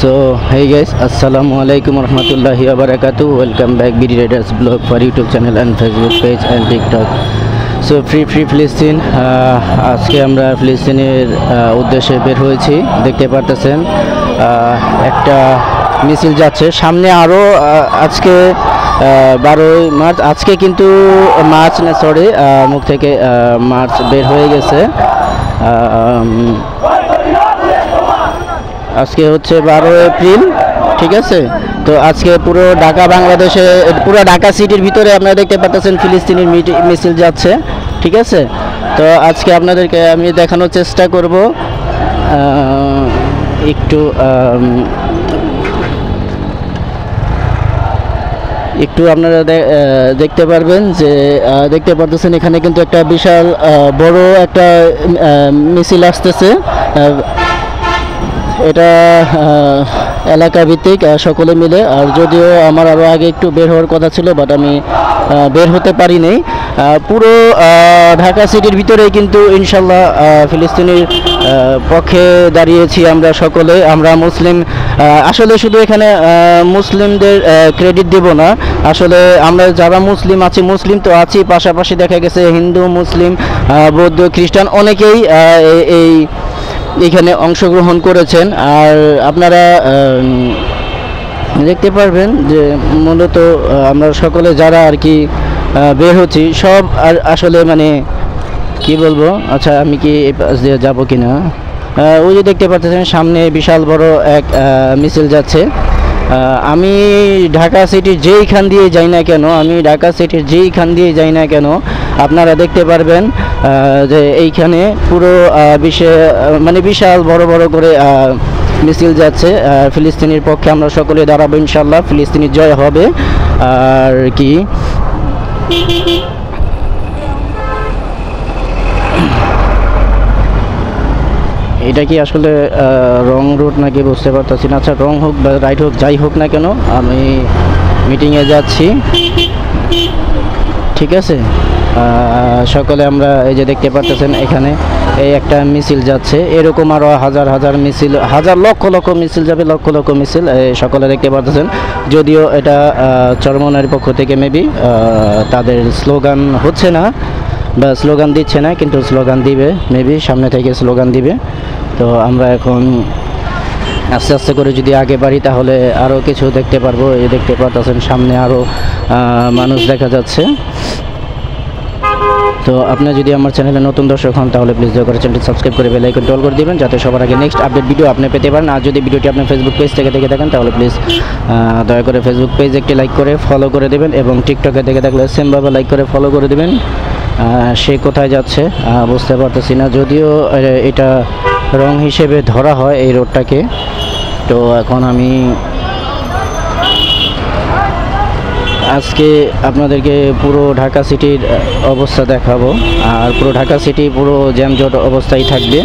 So hey guys, assalamualaikum warahmatullahi wabarakatuh. Welcome back BD Raiders blog for YouTube channel and Facebook page and TikTok. So free ফিলিস্তিন, আজকে আমরা ফিলিস্তিনের উদ্দেশ্যে বের হয়েছি। দেখতে পারতেছেন একটা মিছিল যাচ্ছে সামনে। আরও আজকে 12ই মার্চ, আজকে কিন্তু মার্চ না সরি মুখ থেকে মার্চ বের হয়ে গেছে। আজকে হচ্ছে 12 এপ্রিল, ঠিক আছে। তো আজকে পুরো ঢাকা বাংলাদেশে, পুরো ঢাকা সিটির ভিতরে আপনারা দেখতে পাচ্ছেন ফিলিস্তিনের মিছিল যাচ্ছে, ঠিক আছে। তো আজকে আপনাদেরকে আমি দেখানোর চেষ্টা করব, একটু আপনারা দেখতে পারবেন যে দেখতে পাচ্ছেন এখানে কিন্তু একটা বিশাল বড় একটা মিছিল আসতেছে। এটা এলাকা ভিত্তিক সকলে মিলে। আর যদিও আমার আরও আগে একটু বের হওয়ার কথা ছিল, বাট আমি বের হতে পারিনি। পুরো ঢাকা সিটির ভিতরেই কিন্তু ইনশাল্লাহ ফিলিস্তিনের পক্ষে দাঁড়িয়েছি আমরা সকলে। আমরা মুসলিম, আসলে শুধু এখানে মুসলিমদের ক্রেডিট দেব না, আসলে আমরা যারা মুসলিম আছি, মুসলিম তো আছি, পাশাপাশি দেখা গেছে হিন্দু, মুসলিম, বৌদ্ধ, খ্রিস্টান অনেকেই এখানে অংশগ্রহণ করেছেন। আর আপনারা দেখতে পারবেন যে মূলত আমরা সকলে যারা আর কি বের হচ্ছি সব আর আসলে মানে কি বলবো, আচ্ছা আমি কি এই পাশ দিয়ে যাবো কিনা, ওই যে দেখতে পাচ্ছেন সামনে বিশাল বড় এক মিছিল যাচ্ছে। আমি ঢাকা সিটির যেইখান দিয়ে যাই না কেন, আপনারা দেখতে পারবেন যে এইখানে পুরো মানে বিশাল বড় বড় করে মিছিল যাচ্ছে। ফিলিস্তিনের পক্ষে আমরা সকলে দাঁড়াবো ইনশাল্লাহ, ফিলিস্তিনের জয় হবে। আর কি এটা কি আসলে রং রুট নাকি বুঝতে পারতেছি না। আচ্ছা রং হোক বা রাইট হোক, যাই হোক না কেন, আমি মিটিংয়ে যাচ্ছি, ঠিক আছে। সকলে আমরা এই যে দেখতে পাচ্ছেন এখানে এই একটা মিছিল যাচ্ছে, এরকম আরও হাজার হাজার মিছিল, লক্ষ লক্ষ মিছিল যাবে, লক্ষ লক্ষ মিছিল সকলে দেখতে পাচ্ছেন। যদিও এটা চরমনাইয়ের পক্ষ থেকে মেবি তাদের স্লোগান হচ্ছে না বা স্লোগান দিচ্ছে না, কিন্তু স্লোগান দিবে মেবি, সামনে থেকে স্লোগান দিবে। তো আমরা এখন আস্তে আস্তে করে যদি আগে বাড়ি তাহলে আরও কিছু দেখতে পারবো। এই দেখতে পাচ্ছেন সামনে আরও মানুষ দেখা যাচ্ছে। তো আপনি যদি আমার চ্যানেলে নতুন দর্শক হন তাহলে প্লিজ দয়া করে চ্যানেলটি সাবস্ক্রাইব করে বেল আইকনটি অল করে দিবেন, যাতে সবার আগে নেক্সট আপডেট ভিডিও আপনি পেতে পারেন। আর যদি ভিডিওটি আপনি ফেসবুক পেজ থেকে দেখে থাকেন তাহলে প্লিজ দয়া করে ফেসবুক পেজ একটি লাইক করে ফলো করে দেবেন, এবং টিকটকে দেখে থাকলে সেমভাবে লাইক করে ফলো করে দেবেন। সে কোথায় যাচ্ছে বুঝতে পারতেছি না, যদিও এটা রং হিসেবে ধরা হয় এই রোডটাকে। তো এখন আমি আজকে আপনাদেরকে পুরো ঢাকা সিটির অবস্থা দেখাবো, আর পুরো ঢাকা সিটি পুরো জ্যামজট অবস্থায় থাকবে।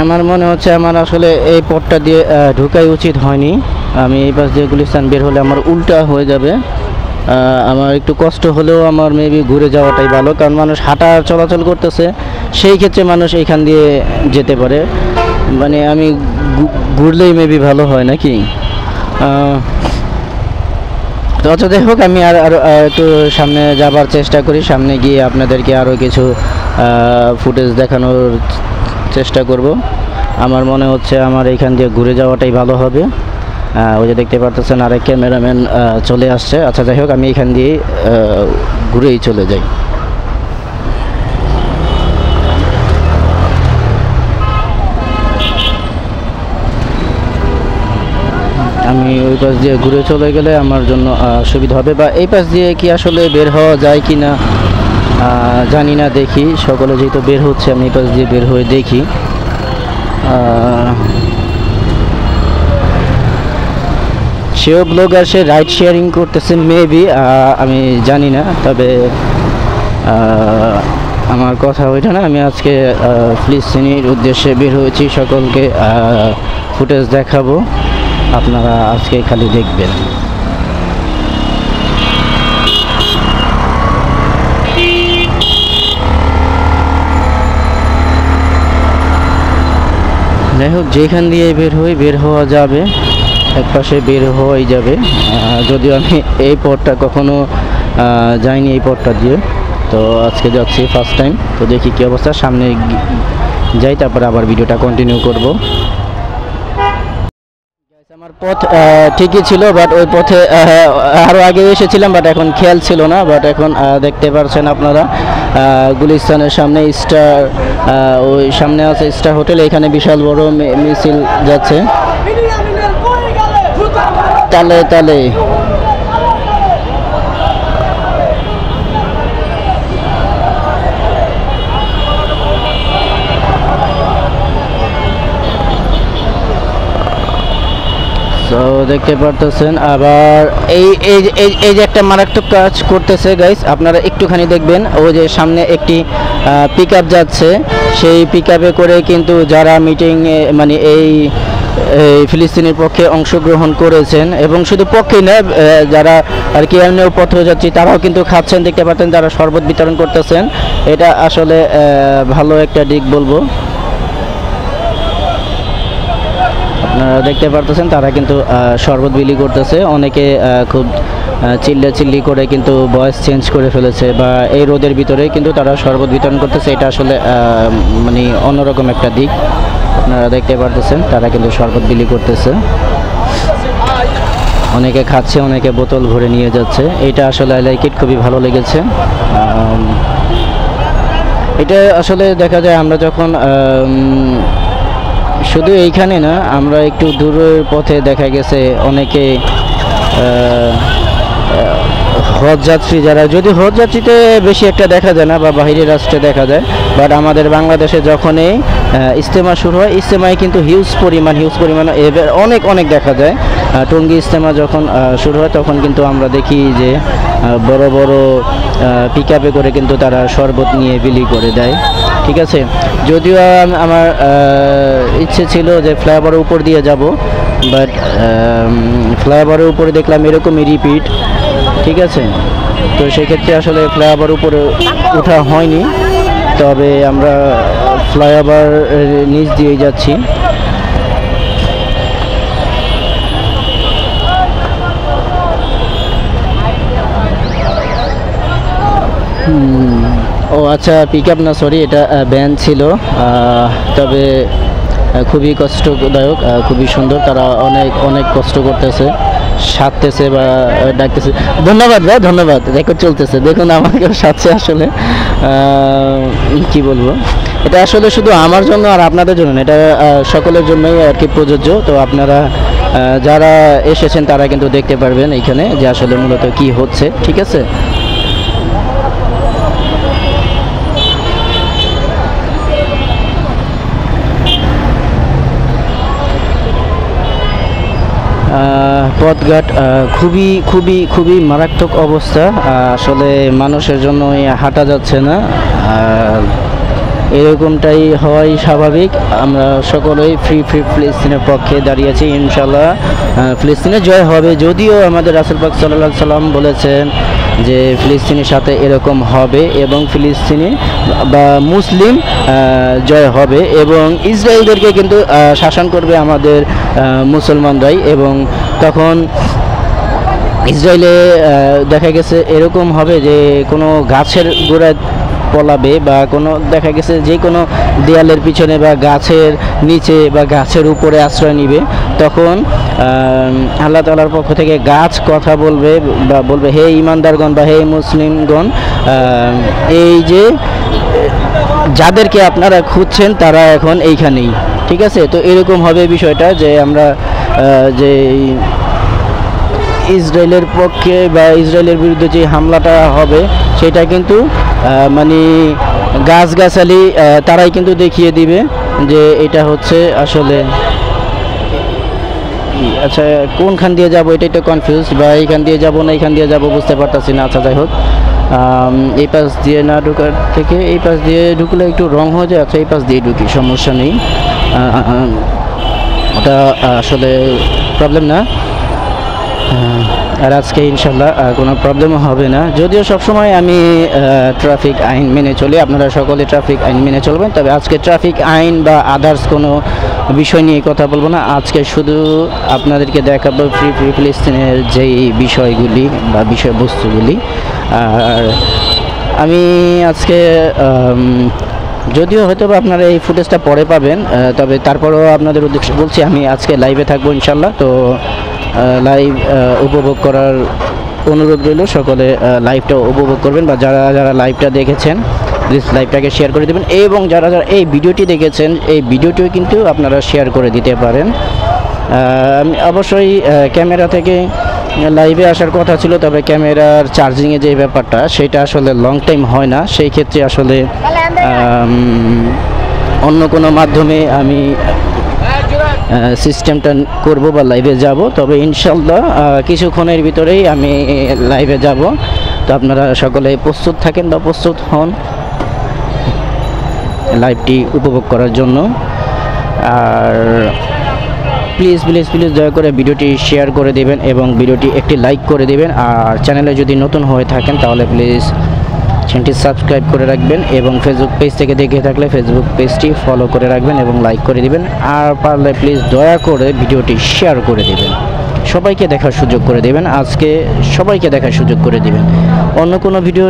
আমার মনে হচ্ছে আমার আসলে এই পথটা দিয়ে ঢোকাই উচিত হয়নি। আমি এই পাশ দিয়ে গুলিস্তান বের হলে আমার উল্টা হয়ে যাবে। আমার একটু কষ্ট হলেও আমার মেবি ঘুরে যাওয়াটাই ভালো, কারণ মানুষ হাঁটা চলাচল করতেছে, সেই ক্ষেত্রে মানুষ এইখান দিয়ে যেতে পারে। মানে আমি ঘুরলেই মেবি ভালো হয় নাকি। তো আচ্ছা যাই হোক, আমি আরও একটু সামনে যাবার চেষ্টা করি। সামনে গিয়ে আপনাদেরকে আরও কিছু ফুটেজ দেখানোর চেষ্টা করব। আমার মনে হচ্ছে আমার এইখান দিয়ে ঘুরে যাওয়াটাই ভালো হবে। ওই যে দেখতে পারতেছেন আরেক ক্যামেরাম্যান চলে আসছে। আচ্ছা যাই হোক, আমি এখান দিয়ে ঘুরেই চলে যাই। আমি ওই পাশ দিয়ে ঘুরে চলে গেলে আমার জন্য সুবিধা হবে, বা এই পাশ দিয়ে কি আসলে বের হওয়া যায় কি না জানি না, দেখি। সকলে যেহেতু বের হচ্ছে আমি এই পাশ দিয়ে বের হয়ে দেখি। সেও ব্লগার, সে রাইড শেয়ারিং করতেছে মেবি, আমি জানি না। তবে আমার কথা ওইটা না, আমি আজকে ফিলিস্তিনির উদ্দেশ্যে বের হয়েছি, সকলকে ফুটেজ দেখাবো, আপনারা আজকে খালি দেখবেন। যাই হোক, যেখান দিয়ে বের হওয়া যাবে, এক পাশে বের হওয়াই যাবে। যদিও আমি এই পথটা কখনো যাইনি, এই পথটা দিয়ে, তো আজকে যাচ্ছি ফার্স্ট টাইম। তো দেখি কী অবস্থা, সামনে যাই, তারপরে আবার ভিডিওটা কন্টিনিউ করব। আমার পথ ঠিকই ছিল, বাট ওই পথে আরও আগে এসেছিলাম, বাট এখন খেয়াল ছিল না। বাট এখন দেখতে পাচ্ছেন আপনারা গুলিস্তানের সামনে স্টার, ওই সামনে আছে স্টার হোটেল, এখানে বিশাল বড় মিছিল যাচ্ছে তালে তালে। তো দেখতে পারতেছেন আবার এই যে একটা মারাত্মক কাজ করতেছে গাইস, আপনারা একটুখানি দেখবেন। ওই যে সামনে একটি পিকআপ যাচ্ছে, সেই পিকআপে করে কিন্তু যারা মিটিংয়ে মানে এই ফিলিস্তিনের পক্ষে অংশগ্রহণ করেছেন, এবং শুধু পক্ষেই না, যারা আর কি এমনিও পথযাত্রী তারাও কিন্তু খাচ্ছেন, দেখতে পাচ্ছেন, তারা শরবত বিতরণ করতেছেন। এটা আসলে ভালো একটা দিক বলবো। আপনারা দেখতে পারতেছেন তারা কিন্তু শরবত বিলি করতেছে, অনেকে খুব চিল্লি করে কিন্তু ভয়েস চেঞ্জ করে ফেলেছে, বা এই রোদের ভিতরে কিন্তু তারা শরবত বিতরণ করতেছে। এটা আসলে মানে অন্যরকম একটা দিক। আপনারা দেখতে পারতেছেন তারা কিন্তু শরবত বিলি করতেছে, অনেকে খাচ্ছে, অনেকে বোতল ভরে নিয়ে যাচ্ছে। এটা আসলে আই লাইক ইট, খুবই ভালো লেগেছে। এটা আসলে দেখা যায় আমরা যখন শুধু এইখানে না, আমরা একটু দূরের পথে দেখা গেছে অনেকে হজযাত্রী যারা, যদি হজযাত্রীতে বেশি একটা দেখা যায় না বা বাইরের রাষ্ট্রে দেখা যায়, বাট আমাদের বাংলাদেশে যখনই ইজতেমা শুরু হয়, ইজতেমায় কিন্তু হিউজ পরিমাণ অনেক দেখা যায়। টঙ্গী ইজতেমা যখন শুরু হয় তখন কিন্তু আমরা দেখি যে বড় বড় পিকআপে করে কিন্তু তারা শরবত নিয়ে বিলি করে দেয়। ঠিক আছে, যদিও আমার ইচ্ছে ছিল যে ফ্লাইওভারের উপর দিয়ে যাব, বাট ফ্লাইওভারের উপরে দেখলাম এরকমই রিপিট। ঠিক আছে, তো সেক্ষেত্রে আসলে ফ্লাইওভার উপরে ওঠা হয়নি, তবে আমরা ফ্লাইওভার নিচ দিয়েই যাচ্ছি। ও আচ্ছা, পিকআপ না, সরি, এটা ভ্যান ছিল। তবে খুবই কষ্টদায়ক, খুবই সুন্দর, তারা অনেক কষ্ট করতেছে, সাধতেছে বা ডাকতেছে। ধন্যবাদ ভাই, ধন্যবাদ। রেকর্ড চলতেছে, দেখুন আমাকেও সাথে। আসলে কি বলবো, এটা আসলে শুধু আমার জন্য আর আপনাদের জন্য না, এটা সকলের জন্যই আর কি প্রযোজ্য। তো আপনারা যারা এসেছেন তারা কিন্তু দেখতে পারবেন এইখানে যে আসলে মূলত কি হচ্ছে। ঠিক আছে, পথঘাট খুবই খুবই খুবই মারাত্মক অবস্থা। আসলে মানুষের জন্য হাঁটা যাচ্ছে না, এরকমটাই হওয়াই স্বাভাবিক। আমরা সকলেই ফ্রি ফিলিস্তিনের পক্ষে দাঁড়িয়েছি, ইনশাল্লাহ ফিলিস্তিনে জয় হবে। যদিও আমাদের রাসূল পাক সাল্লাল্লাহু আলাইহি সাল্লাম বলেছেন যে ফিলিস্তিনের সাথে এরকম হবে, এবং ফিলিস্তিনি বা মুসলিম জয় হবে, এবং ইসরায়েলদেরকে কিন্তু শাসন করবে আমাদের মুসলমানরাই। এবং তখন ইসরায়েলে দেখা গেছে এরকম হবে যে কোনো গাছের গোড়ায় পলাবে, বা কোনো দেখা গেছে যে কোনো দেয়ালের পিছনে বা গাছের নিচে বা গাছের উপরে আশ্রয় নিবে। তখন আল্লাহ তাআলার পক্ষ থেকে গাছ কথা বলবে, বা বলবে, হে ইমানদারগণ বা হে মুসলিমগণ, এই যে যাদেরকে আপনারা খুঁজছেন তারা এখন এইখানেই। ঠিক আছে, তো এরকম হবে বিষয়টা, যে আমরা যে ইসরায়েলের পক্ষে বা ইসরায়েলের বিরুদ্ধে যে হামলাটা হবে সেটা কিন্তু মানে গাছগাছালি তারাই কিন্তু দেখিয়ে দিবে যে এটা হচ্ছে আসলে আচ্ছা কোনখান দিয়ে যাব এটাই তো কনফিউজ, বা এইখান দিয়ে যাব না এইখান দিয়ে যাব বুঝতে পারতাছি না। আচ্ছা যাই হোক, এই পাশ দিয়ে না ঢোকার থেকে এই পাশ দিয়ে ঢুকলে একটু রং হয়ে যায়। আচ্ছা এই পাশ দিয়ে ঢুকি, সমস্যা নেই, ওটা আসলে প্রবলেম না। আর আজকে ইনশাল্লাহ কোনো প্রবলেমও হবে না, যদিও সবসময় আমি ট্রাফিক আইন মেনে চলি, আপনারা সকলে ট্রাফিক আইন মেনে চলবেন। তবে আজকে ট্রাফিক আইন বা আদার্স কোনো বিষয় নিয়ে কথা বলবো না, আজকে শুধু আপনাদেরকে দেখাবো ফ্রি ফিলিস্তিনের যেই বিষয়গুলি বা বিষয়বস্তুগুলি। আর আমি আজকে যদিও হয়তো বা আপনারা এই ফুটেজটা পরে পাবেন, তবে তারপরেও আপনাদের উদ্দেশ্যে বলছি আমি আজকে লাইভে থাকবো ইনশাল্লাহ। তো লাইভ উপভোগ করার অনুরোধ রইল, সকলে লাইভটা উপভোগ করবেন, বা যারা যারা লাইভটা দেখেছেন প্লিজ লাইভটাকে শেয়ার করে দেবেন, এবং যারা যারা এই ভিডিওটি দেখেছেন এই ভিডিওটিও কিন্তু আপনারা শেয়ার করে দিতে পারেন। আমি অবশ্যই ক্যামেরা থেকে লাইভে আসার কথা ছিল, তবে ক্যামেরার চার্জিংয়ে যে ব্যাপারটা সেটা আসলে লং টাইম হয় না, সেই ক্ষেত্রে আসলে অন্য কোনো মাধ্যমে আমি সিস্টেমটা করব বা লাইভে যাব। তবে ইনশাল্লাহ কিছুক্ষণের ভিতরেই আমি লাইভে যাব। তো আপনারা সকলে প্রস্তুত থাকেন বা প্রস্তুত হন লাইভটি উপভোগ করার জন্য। আর প্লিজ প্লিজ প্লিজ দয়া করে ভিডিওটি শেয়ার করে দেবেন এবং ভিডিওটি একটি লাইক করে দেবেন। আর চ্যানেলে যদি নতুন হয়ে থাকেন তাহলে প্লিজ চ্যানেলটি সাবস্ক্রাইব করে রাখবেন, এবং ফেসবুক পেজ থেকে দেখে থাকলে ফেসবুক পেজটি ফলো করে রাখবেন এবং লাইক করে দিবেন। আর পারলে প্লিজ দয়া করে ভিডিওটি শেয়ার করে দেবেন, সবাইকে দেখার সুযোগ করে দেবেন, আজকে সবাইকে দেখার সুযোগ করে দিবেন। অন্য কোনো ভিডিও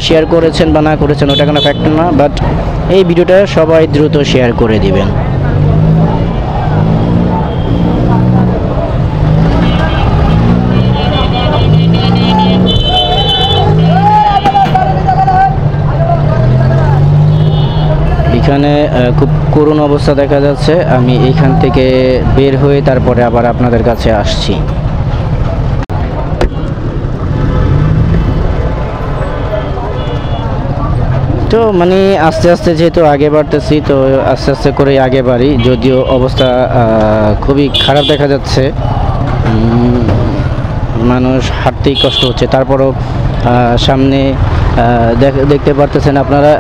শেয়ার করেছেন বা না করেছেন ওটা কোনো ফ্যাক্টর না, বাট এই ভিডিওটা সবাই দ্রুত শেয়ার করে দিবেন। এখানে খুব করুণ অবস্থা দেখা যাচ্ছে, আমি এইখান থেকে বের হয়ে তারপরে আবার আপনাদের কাছে আসছি। তো মানে আস্তে আস্তে যেহেতু আগে বাড়তেছি, তো আস্তে আস্তে করে আগে বাড়ি, যদিও অবস্থা খুবই খারাপ দেখা যাচ্ছে, মানুষ হাঁটতেই কষ্ট হচ্ছে। তারপরও সামনে দেখতে পারতেছেন আপনারা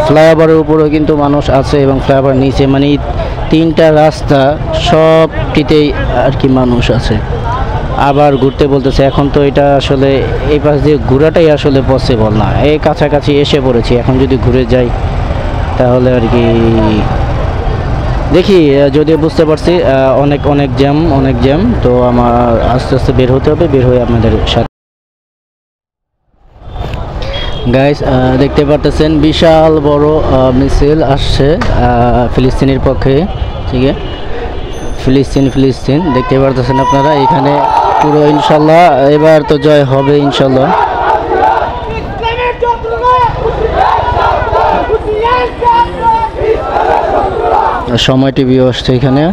ফ্লাইওভারের উপরেও কিন্তু মানুষ আছে, এবং ফ্লাইওভার নিচে মানে তিনটা রাস্তা সবটিতেই আর কি মানুষ আছে। আবার ঘুরতে বলতেছে, এখন তো এটা আসলে এই পাশ দিয়ে ঘোরাটাই আসলে পসিবল না, এই কাছাকাছি এসে পড়েছি, এখন যদি ঘুরে যাই তাহলে আর কি দেখি, যদিও বুঝতে পারছি অনেক অনেক জ্যাম, তো আমার আস্তে আস্তে বের হতে হবে, বের হয়ে আপনাদের সাথে। গাইস দেখতে পারতেছেন বিশাল বড় মিছিল আসছে ফিলিস্তিনের পক্ষে, ঠিক আছে, ফিলিস্তিন দেখতে পারতেছেন আপনারা এখানে পুরো। ইনশাল্লাহ এবার তো জয় হবে ইনশাল্লাহ। সময় টিভি আসছে এখানে।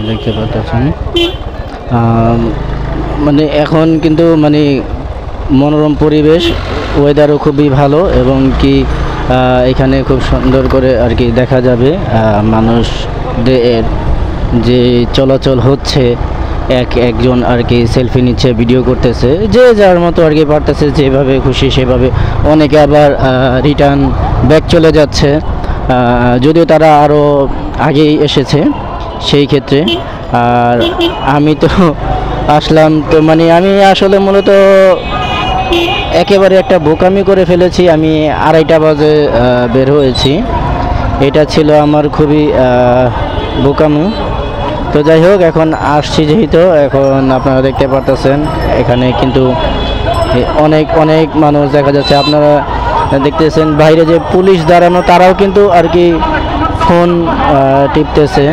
দেখতে পাচ্ছেন মানে এখন কিন্তু মানে মনোরম পরিবেশ, ওয়েদারও খুবই ভালো, এবং কি এখানে খুব সুন্দর করে আর কি দেখা যাবে মানুষদের যে চলাচল হচ্ছে, একজন আর কি সেলফি নিচ্ছে, ভিডিও করতেছে, যে যার মতো আর কি পারতেছে, যেভাবে খুশি সেভাবে। অনেকে আবার রিটার্ন ব্যাক চলে যাচ্ছে, যদিও তারা আরও আগেই এসেছে সেই ক্ষেত্রে। আর আমি তো আসলাম, তো মানে আমি আসলে মূলত একেবারে একটা বোকামি করে ফেলেছি, আমি 2:30 বাজে বের হয়েছি, এটা ছিল আমার খুবই বোকামি। তো যাই হোক, এখন আসছি যেহেতু, এখন আপনারা দেখতে পারতেছেন এখানে কিন্তু অনেক অনেক মানুষ দেখা যাচ্ছে। আপনারা দেখতেছেন বাইরে যে পুলিশ দাঁড়ানো, তারাও কিন্তু আর কি ফোন টিপতেছে,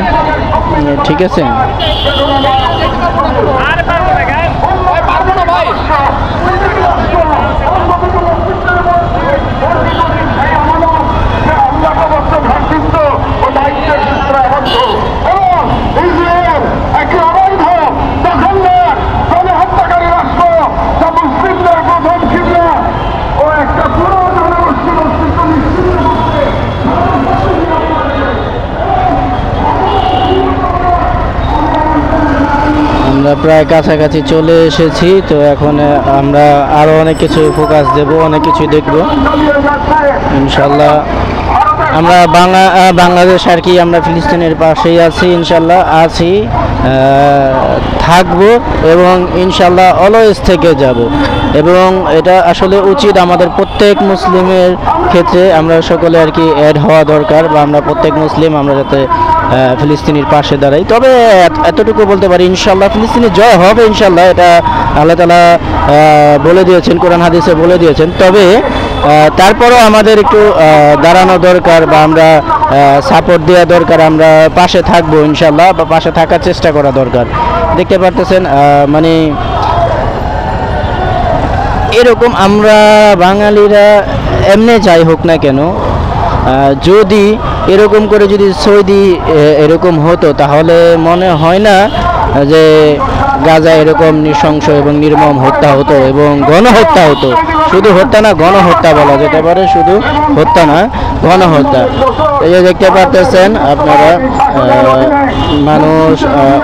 ঠিক আছে। প্রায় কাছাকাছি চলে এসেছি। তো এখন আমরা আরও অনেক কিছু ফোকাস দেব, অনেক কিছু দেখব ইনশাল্লাহ। আমরা বাংলাদেশ আর কি, আমরা ফিলিস্তিনের পাশেই আছি ইনশাল্লাহ, আছি, থাকবো এবং ইনশাল্লাহ অলওয়েজ থেকে যাব। এবং এটা আসলে উচিত আমাদের প্রত্যেক মুসলিমের ক্ষেত্রে, আমরা সকলে আর কি অ্যাড হওয়া দরকার, বা আমরা প্রত্যেক মুসলিম আমরা যাতে ফিলিস্তিনির পাশে দাঁড়াই। তবে এতটুকু বলতে পারি ইনশাল্লাহ ফিলিস্তিনের জয় হবে ইনশাল্লাহ, এটা আল্লাহ তাআলা বলে দিয়েছেন, কোরআন হাদিসে বলে দিয়েছেন। তবে তারপরও আমাদের একটু দাঁড়ানো দরকার, বা আমরা সাপোর্ট দেওয়া দরকার, আমরা পাশে থাকবো ইনশাল্লাহ, বা পাশে থাকার চেষ্টা করা দরকার। দেখতে পারতেছেন মানে এরকম আমরা বাঙালিরা এমনি যাই হোক না কেন, যদি এরকম করে যদি সৌদি এরকম হতো তাহলে মনে হয় না যে গাজা এরকম নৃশংস এবং নির্মম হত্যা হতো এবং গণহত্যা হতো। শুধু হত্যা না, গণহত্যা বলা যেতে পারে, শুধু হত্যা না, গণহত্যা। এই যে দেখতে পারতেছেন আপনারা, মানুষ,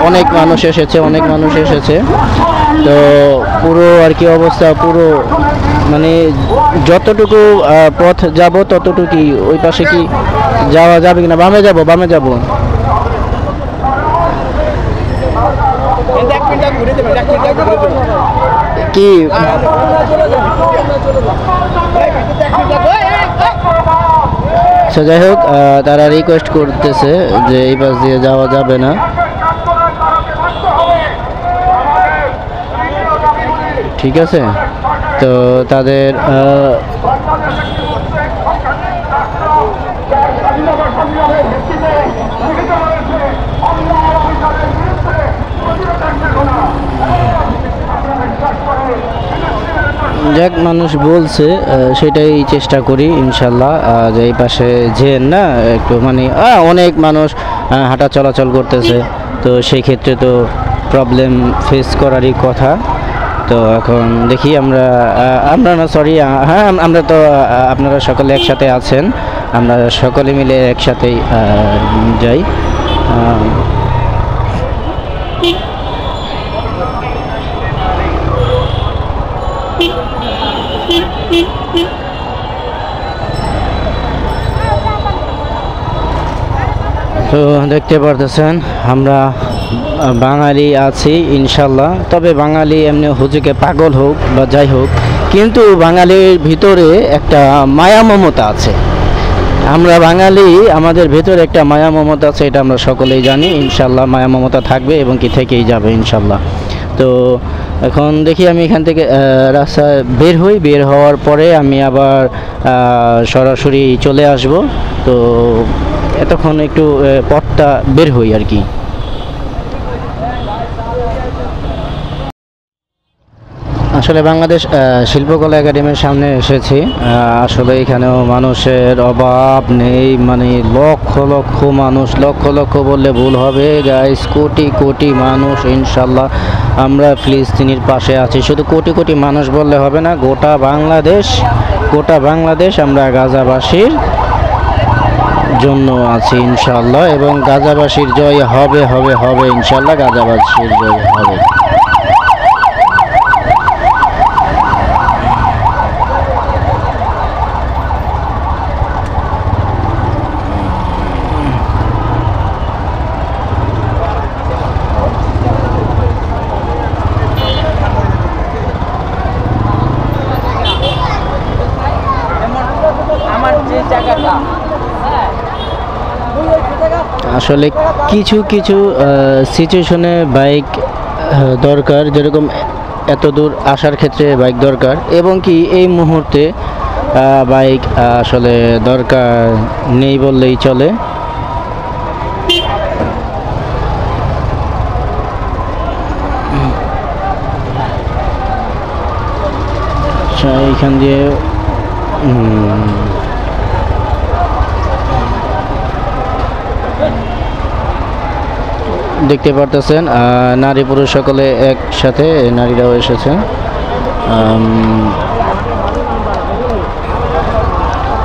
অনেক মানুষ এসেছে, অনেক মানুষ এসেছে। তো পুরো আর কি অবস্থা, পুরো মানে যতটুকু পথ যাব ততটুকুই। ওই পাশে কি যাওয়া যাবে কিনা? বামে যাব, বামে যাব। কি যাই হোক, তারা রিকোয়েস্ট করতেছে যে এই পাশ দিয়ে যাওয়া যাবে না। ঠিক আছে, তো তাদের যাক, মানুষ বলছে সেটাই চেষ্টা করি ইনশাল্লাহ, যে এই পাশে যে না একটু মানে অনেক মানুষ হাঁটা চলাচল করতেছে, তো সেই ক্ষেত্রে তো প্রবলেম ফেস করারই কথা। তো এখন দেখি আমরা না সরি, হ্যাঁ আমরা তো আপনারা সকলে একসাথে আছেন, আমরা সকলে মিলে একসাথেই যাই। তো দেখতে পারতেছেন আমরা বাঙালি আছি ইনশাল্লাহ। তবে বাঙালি এমনি হুজুকে পাগল হোক বা যাই হোক, কিন্তু বাঙালির ভিতরে একটা মায়া মমতা আছে। আমরা বাঙালি, আমাদের ভেতরে একটা মায়া মমতা আছে, এটা আমরা সকলেই জানি। ইনশাল্লাহ মায়া মমতা থাকবে এবং কি থেকেই যাবে ইনশাল্লাহ। তো এখন দেখি আমি এখান থেকে রাস্তায় বের হই, বের হওয়ার পরে আমি আবার সরাসরি চলে আসব। তো এতক্ষণ একটু পথটা বের হই আর কি। আসলে বাংলাদেশ শিল্পকলা একাডেমির সামনে এসেছি। আসলে এখানেও মানুষের অভাব নেই, মানে লক্ষ লক্ষ মানুষ, লক্ষ লক্ষ বললে ভুল হবে গাইস, কোটি কোটি মানুষ ইনশাল্লাহ। আমরা ফিলিস্তিনির পাশে আছি, শুধু কোটি কোটি মানুষ বললে হবে না, গোটা বাংলাদেশ আমরা গাজাবাসীর জন্য আছি ইনশাল্লাহ। এবং গাজাবাসীর জয় হবে হবে হবে ইনশাল্লাহ, গাজাবাসীর জয় হবে। আসলে কিছু কিছু সিচুয়েশনে বাইক দরকার, যেরকম এত দূর আসার ক্ষেত্রে বাইক দরকার, এবং কি এই মুহূর্তে বাইক আসলে দরকার নেই বললেই চলে। এইখান দিয়ে দেখতে পারতেছেন নারী পুরুষ সকলে একসাথে, নারীরাও এসেছে।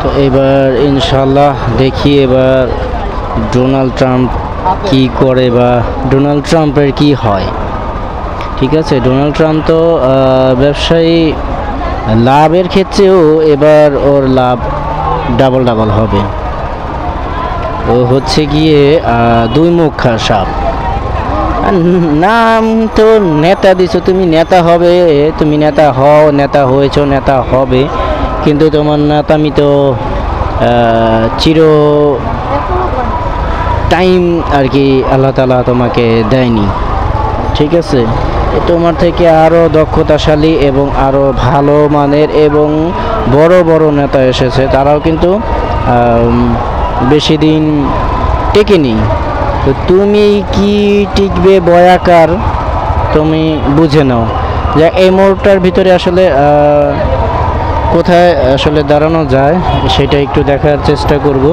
তো এবার ইনশাল্লাহ দেখি এবার ডোনাল্ড ট্রাম্প কি করে, বা ডোনাল্ড ট্রাম্পের কি হয়। ঠিক আছে, ডোনাল্ড ট্রাম্প তো ব্যবসায়ী লাভের ক্ষেত্রেও এবার ওর লাভ ডাবল ডাবল হবে। ও হচ্ছে গিয়ে দুই মুখা সাপ। নাম তো নেতা দিছো, তুমি নেতা হবে, তুমি নেতা হও, নেতা হয়েছো, নেতা হবে, কিন্তু তোমার নেতামি তো চির টাইম আর কি আল্লাহ তাআলা তোমাকে দেয়নি। ঠিক আছে, তোমার থেকে আরও দক্ষতাশালী এবং আরও ভালো মানের এবং বড় বড় নেতা এসেছে, তারাও কিন্তু বেশি দিন টেকেনি। তো তুমি কি টিকবে বয়াকার, তুমি বুঝে নাও যে এই মোড়টার ভিতরে আসলে কোথায় আসলে দাঁড়ানো যায় সেটা একটু দেখার চেষ্টা করব।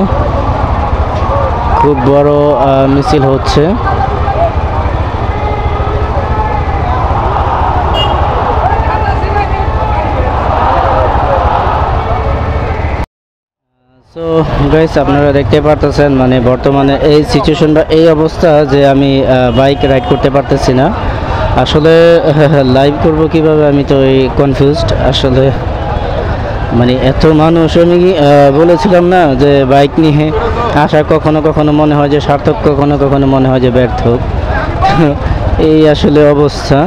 খুব বড় মিছিল হচ্ছে। তো গাইস, আপনারা দেখতে পারতেছেন মানে বর্তমানে এই সিচুয়েশন বা এই অবস্থা যে আমি বাইক রাইড করতে পারতেছি না। আসলে লাইভ করব কিভাবে, আমি তো এই কনফিউজড আসলে। মানে এত মানুষ, আমি বলেছিলাম না যে বাইক নিয়ে আসা কখনো কখনো মনে হয় যে সার্থক, কখনো কখনো মনে হয় যে ব্যর্থ। এই আসলে অবস্থা।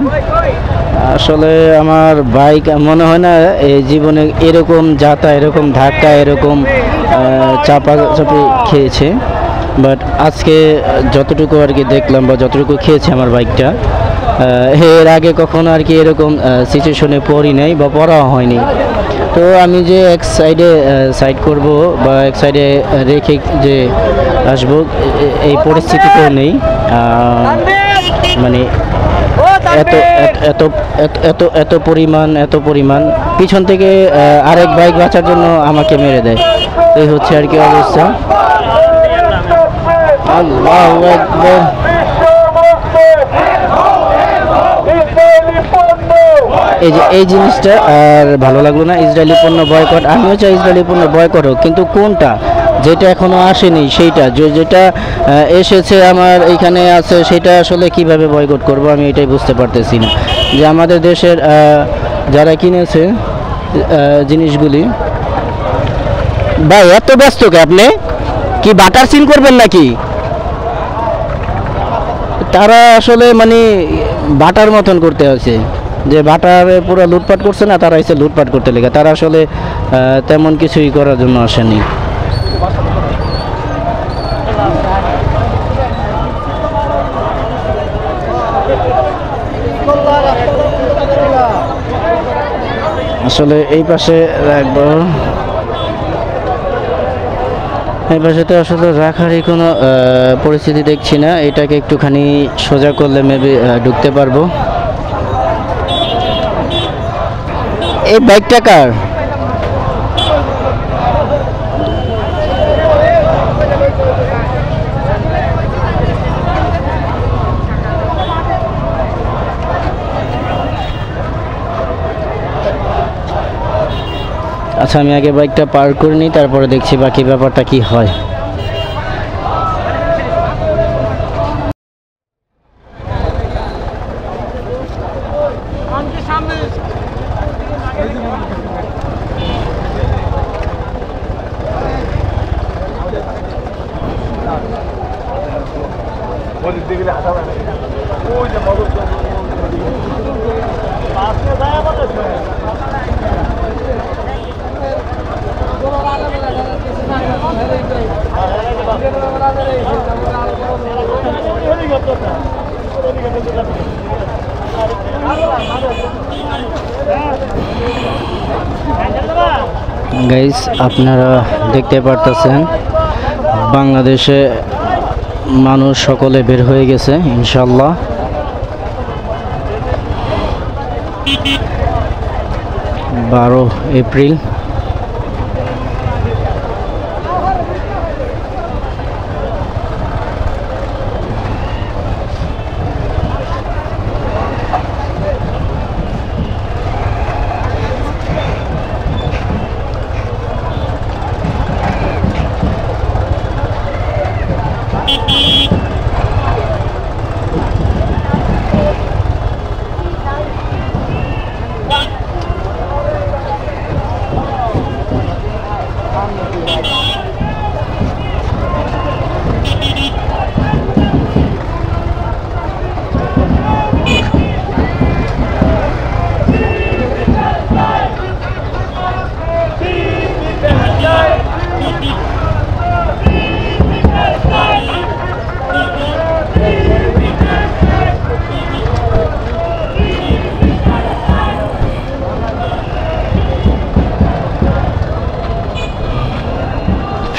আসলে আমার বাইক মনে হয় না এই জীবনে এরকম যাতা, এরকম ধাক্কা, এরকম চাপাচাপি খেয়েছে। বাট আজকে যতটুকু আর কি দেখলাম বা যতটুকু খেয়েছে আমার বাইকটা, এর আগে কখনো আর কি এরকম সিচুয়েশনে পড়ি নাই বা পড়াও হয়নি। তো আমি যে এক সাইডে সাইড করব বা এক সাইডে রেখে যে আসবো এই পরিস্থিতিতেও নেই। মানে এত এত এত এত পরিমাণ পিছন থেকে আরেক বাইক বাঁচার জন্য আমাকে মেরে দেয়। এই হচ্ছে আর কি অবস্থা। আল্লাহু আকবার। এই জিনিসটা আর ভালো লাগলো না, ইসরায়েলি পণ্য বয়কট। আমিও চাই ইসরায়েলি পণ্য বয়কট হোক, কিন্তু কোনটা, যেটা এখনো আসেনি সেইটা, যেটা এসেছে আমার এইখানে আছে সেটা আসলে কিভাবে বয়কট করব আমি এটাই বুঝতে পারতেছি না। যে আমাদের দেশের যারা কিনেছে জিনিসগুলি। ভাই এত ব্যস্ত কে আপনি? কি বাটার সিল করবেন নাকি? তারা আসলে মানে বাটার মতন করতে আছে, যে বাটারে পুরো লুটপাট করছে না, তারা এসে লুটপাট করতে লেগে। তারা আসলে তেমন কিছুই করার জন্য আসেনি। আসলে এই পাশে রাখবো, এই পাশে তো আসলে রাখারই কোনো পরিস্থিতি দেখছি না। এটাকে একটুখানি সোজা করলে মেবি ঢুকতে পারবো। এই বাইকটা কার? আচ্ছা, আমি আগে বাইকটা পার করে নিই, তারপরে দেখছি বাকি ব্যাপারটা কি হয়। গাইস, আপনারা দেখতে পারতেছেন বাংলাদেশে মানুষ সকলে বের হয়ে গেছে ইনশাল্লাহ। 12 এপ্রিল।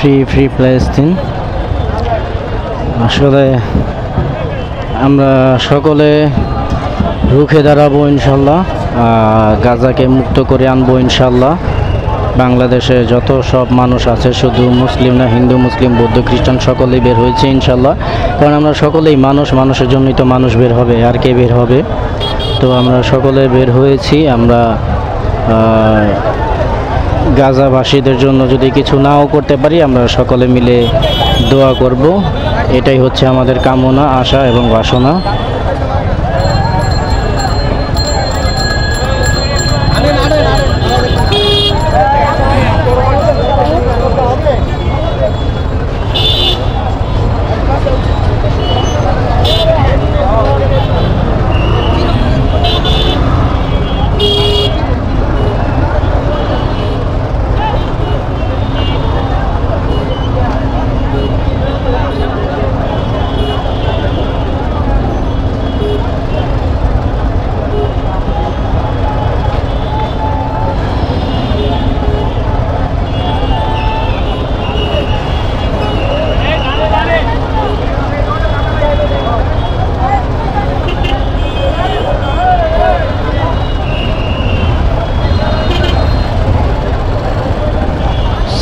Free free প্যালেস্তিন। আসলে আমরা সকলে রুখে দাঁড়াবো ইনশাল্লাহ, গাজাকে মুক্ত করে আনবো ইনশাল্লাহ। বাংলাদেশে যত সব মানুষ আছে, শুধু মুসলিম না, হিন্দু মুসলিম বৌদ্ধ খ্রিস্টান সকলেই বের হয়েছে ইনশাল্লাহ। কারণ আমরা সকলেই মানুষ, মানুষের জন্যই তো মানুষ বের হবে, আর কে বের হবে? তো আমরা সকলে বের হয়েছি। আমরা গাজাবাসীদের জন্য যদি কিছু নাও করতে পারি, আমরা সকলে মিলে দোয়া করব। এটাই হচ্ছে আমাদের কামনা, আশা এবং বাসনা।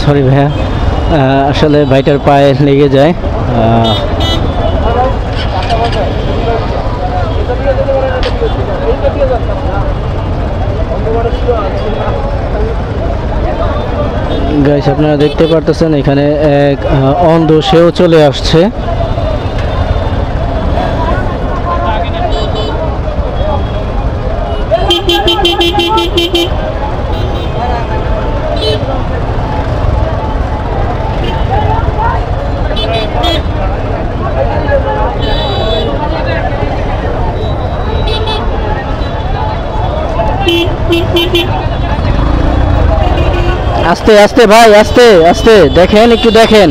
সরি ভাইয়া, আসলে ভাইটার পায়ে লেগে যায়। গাইস, আপনারা দেখতে পারতেছেন এখানে এক অন্ধ, সেও চলে আসছে। আস্তে আস্তে ভাই, আস্তে আস্তে, দেখেন, একটু দেখেন।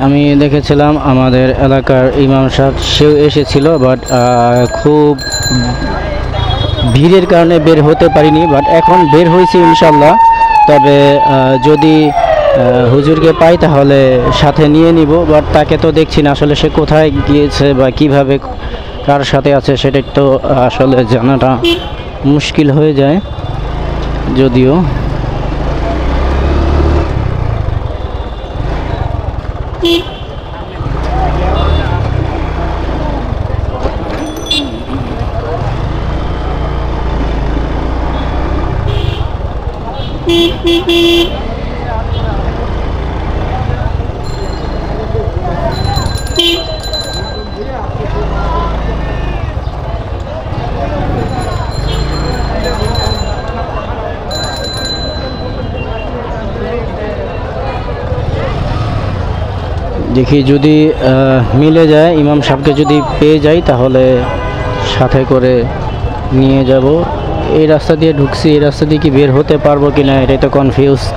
আমি দেখেছিলাম আমাদের এলাকার ইমাম সাহেব, সেও এসেছিল, বাট খুব ভিড়ের কারণে বের হতে পারিনি। বাট এখন বের হয়েছি ইনশাল্লাহ। তবে যদি হুজুরকে পাই তাহলে সাথে নিয়ে নিব, বাট তাকে তো দেখছি না। আসলে সে কোথায় গিয়েছে বা কিভাবে কার সাথে আছে সেটা তো আসলে জানাটা মুশকিল হয়ে যায়। যদিও দেখি যদি মিলে যায়, ইমাম সাহেবকে যদি পেয়ে যাই তাহলে সাথে করে নিয়ে যাব। এই রাস্তা দিয়ে ঢুকছি, এই রাস্তা দিয়ে কি বের হতে পারবো কিনা এটাই তো কনফিউজড।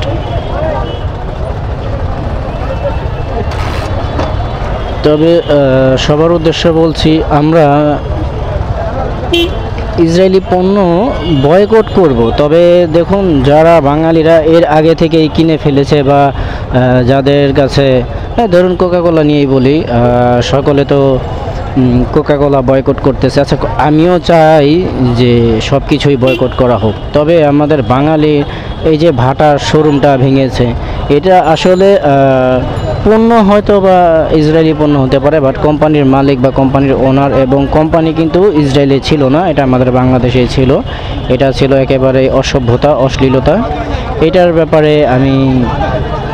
তবে সবার উদ্দেশ্যে বলছি, আমরা ইসরায়েলি পণ্য বয়কট করব। তবে দেখুন, যারা বাঙালিরা এর আগে থেকেই কিনে ফেলেছে বা যাদের কাছে, ধরুন কোকাকোলা নিয়েই বলি, সকলে তো কোকাকোলা বয়কট করতেছে। আচ্ছা, আমিও চাই যে সব কিছুই বয়কট করা হোক। তবে আমাদের বাঙালি এই যে ভাটার শোরুমটা ভেঙেছে, এটা আসলে পণ্য হয়তো বা ইসরায়েলি পণ্য হতে পারে, বাট কোম্পানির মালিক বা কোম্পানির ওনার এবং কোম্পানি কিন্তু ইসরায়েলে ছিল না, এটা আমাদের বাংলাদেশে ছিল। এটা ছিল একেবারে অসভ্যতা, অশ্লীলতা। এটার ব্যাপারে আমি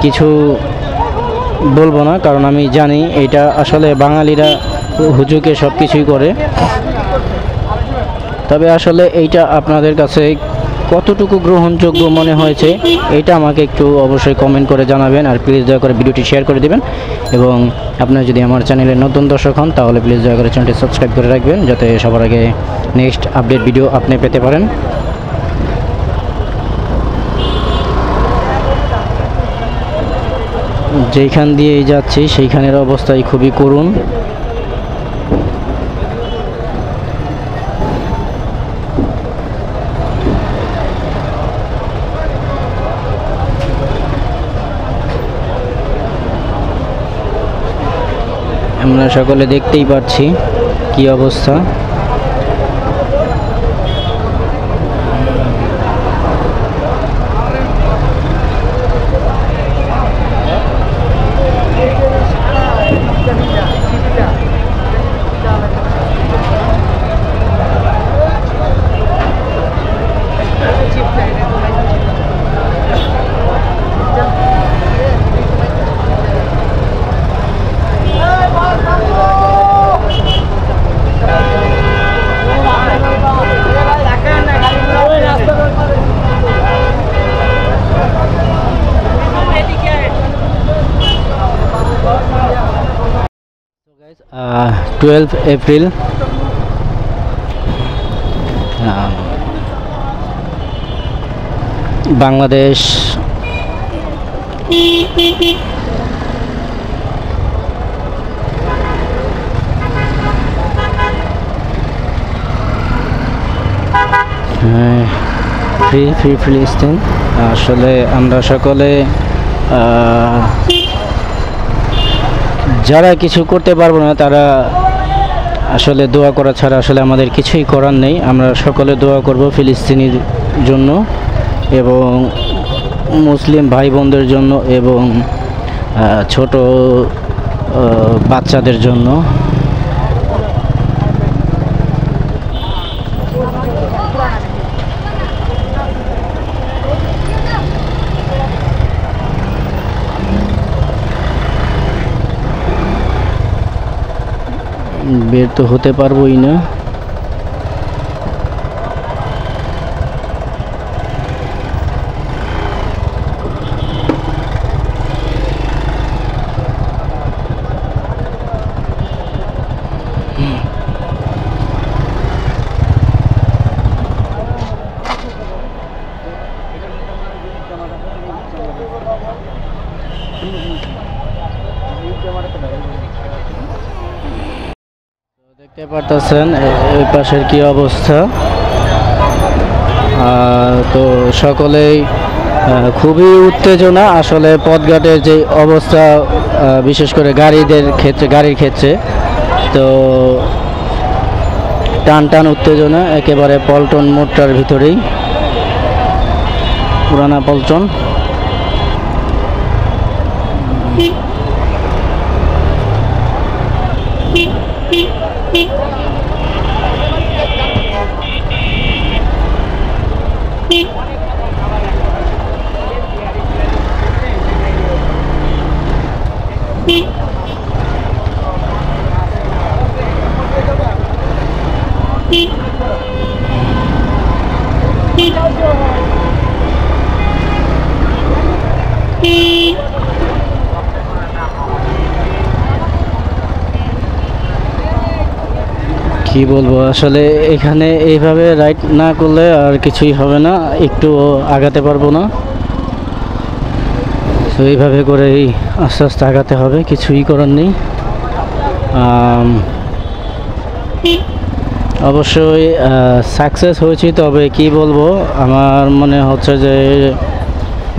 কিছু বলবো না, কারণ আমি জানি এটা আসলে বাঙালিরা হুজুকে সব কিছুই করে। তবে আসলে এইটা আপনাদের কাছে কতটুকু গ্রহণযোগ্য মনে হয়েছে এটা আমাকে একটু অবশ্যই কমেন্ট করে জানাবেন। আর প্লিজ দয়া করে ভিডিওটি শেয়ার করে দিবেন, এবং আপনারা যদি আমার চ্যানেলের নতুন দর্শক হন তাহলে প্লিজ দয়া করে চ্যানেলটি সাবস্ক্রাইব করে রাখবেন, যাতে সবার আগে নেক্সট আপডেট ভিডিও আপনি পেতে পারেন। যেখান দিয়েই যাচ্ছি সেইখানের অবস্থাই খুবই করুণ। আমরা সকলে দেখতেই পাচ্ছি কি অবস্থা। guys, 12 April, বাংলাদেশ ফ্রি ফিলিস্তিন। আসলে আমরা সকলে যারা কিছু করতে পারবো না তারা আসলে দোয়া করা ছাড়া আসলে আমাদের কিছুই করার নেই। আমরা সকলে দোয়া করব ফিলিস্তিনির জন্য এবং মুসলিম ভাই বোনদের জন্য এবং ছোট বাচ্চাদের জন্য। বের তো হতে পারবোই না। দেখতে পারতেছেন এই পাশের কি অবস্থা। তো সকলেই খুবই উত্তেজনা আসলে পথঘাটের যে অবস্থা, বিশেষ করে গাড়ির ক্ষেত্রে তো টান উত্তেজনা একেবারে পল্টন মোড়টার ভিতরেই, পুরানা পল্টন। কি বলবো আসলে এখানে এইভাবে রাইড না করলে আর কিছুই হবে না, একটু আগাতে পারবো না। তো এইভাবে করেই আস্তে আস্তে আগাতে হবে, কিছুই করার নেই। অবশ্যই সাকসেস হয়েছি, তবে কি বলবো আমার মনে হচ্ছে যে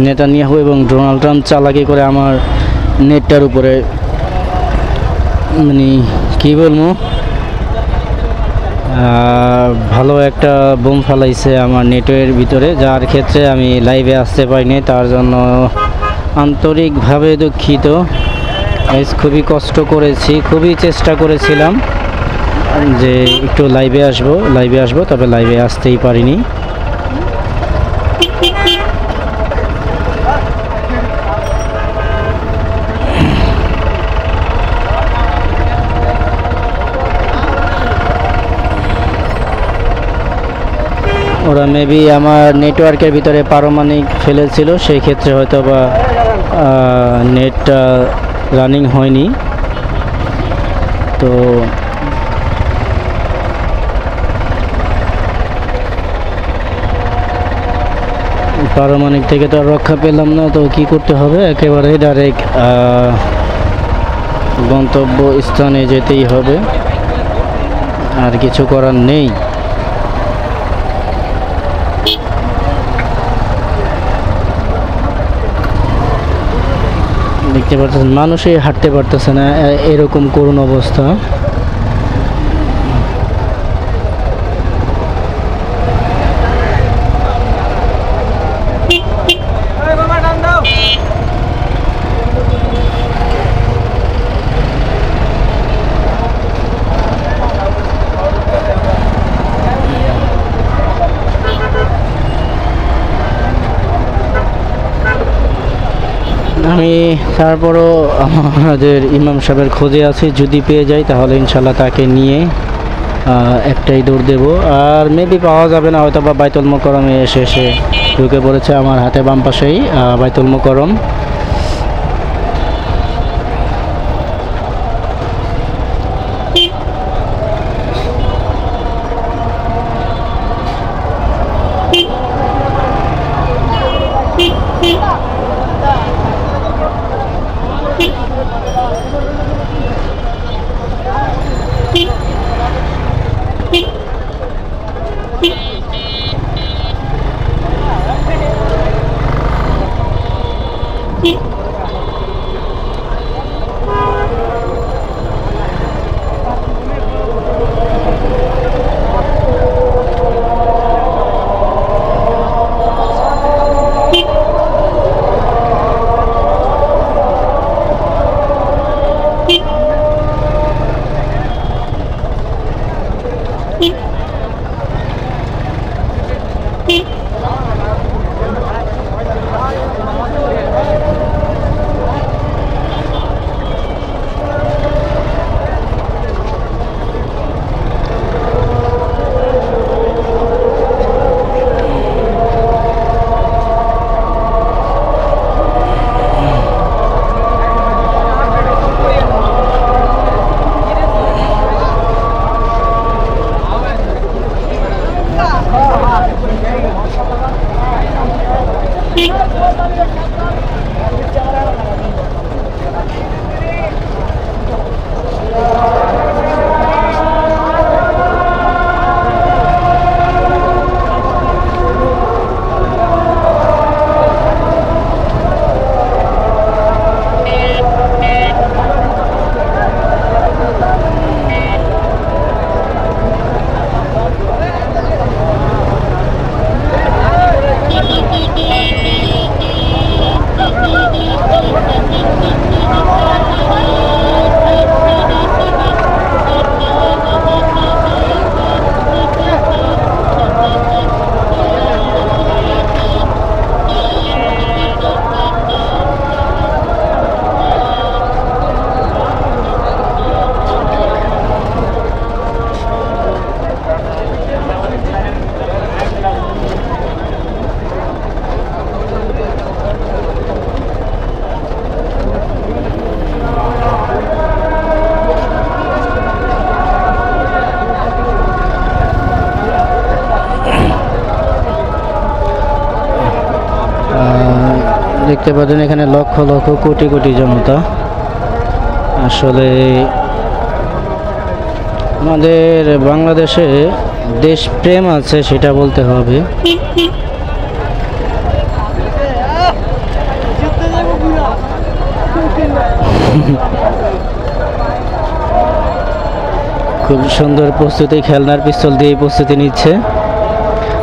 নেতানিয়াহু এবং ডোনাল্ড ট্রাম্প চালাকি করে আমার নেটটার উপরে মানে কি বলবো ভালো একটা বোম ফালাইছে আমার নেটওয়ার্কের ভিতরে, যার ক্ষেত্রে আমি লাইভে আসতে পারিনি। তার জন্য আন্তরিকভাবে দুঃখিত। খুবই কষ্ট করেছি, খুবই চেষ্টা করেছিলাম যে একটু লাইভে আসবো, তবে লাইভে আসতেই পারিনি। ওরা মেবি আমার নেটওয়ার্কের ভিতরে পারমাণবিক ফেলেছিল, সেই ক্ষেত্রে হয়তো বা নেটটা রানিং হয়নি। তো পারমাণবিক থেকে তো আর রক্ষা পেলাম না, তো কি করতে হবে, একেবারে ডাইরেক্ট গন্তব্য স্থানে যেতেই হবে, আর কিছু করার নেই। দেখতে পাচ্ছেন মানুষই হাঁটতে পারতেছে না, এরকম করুণ অবস্থা। আমি তারপরও আমাদের ইমাম সাহেবের খোঁজে আছি, যদি পেয়ে যাই তাহলে ইনশাল্লাহ তাকে নিয়ে একটাই দৌড় দেব। আর মেবি পাওয়া যাবে না, হয়তো বা বাইতুল মোকাররমে এসে ঢুকে পড়েছে। আমার হাতে বাম পাশেই বাইতুল মোকাররম। দেখতে পাচ্ছেন এখানে লক্ষ লক্ষ কোটি কোটি জনতা। আসলে আমাদের বাংলাদেশে দেশপ্রেম আছে, সেটা বলতে হবে। খুব সুন্দর প্রস্তুতি, খেলনার পিস্তল দিয়ে প্রস্তুতি নিচ্ছে।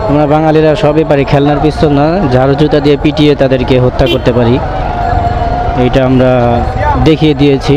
আমরা বাঙালিরা সবই পারি, খেলনার পিস্তল না, ঝাড়ু জুতা দিয়ে পিটিয়ে তাদেরকে হত্যা করতে পারি, এইটা আমরা দেখিয়ে দিয়েছি।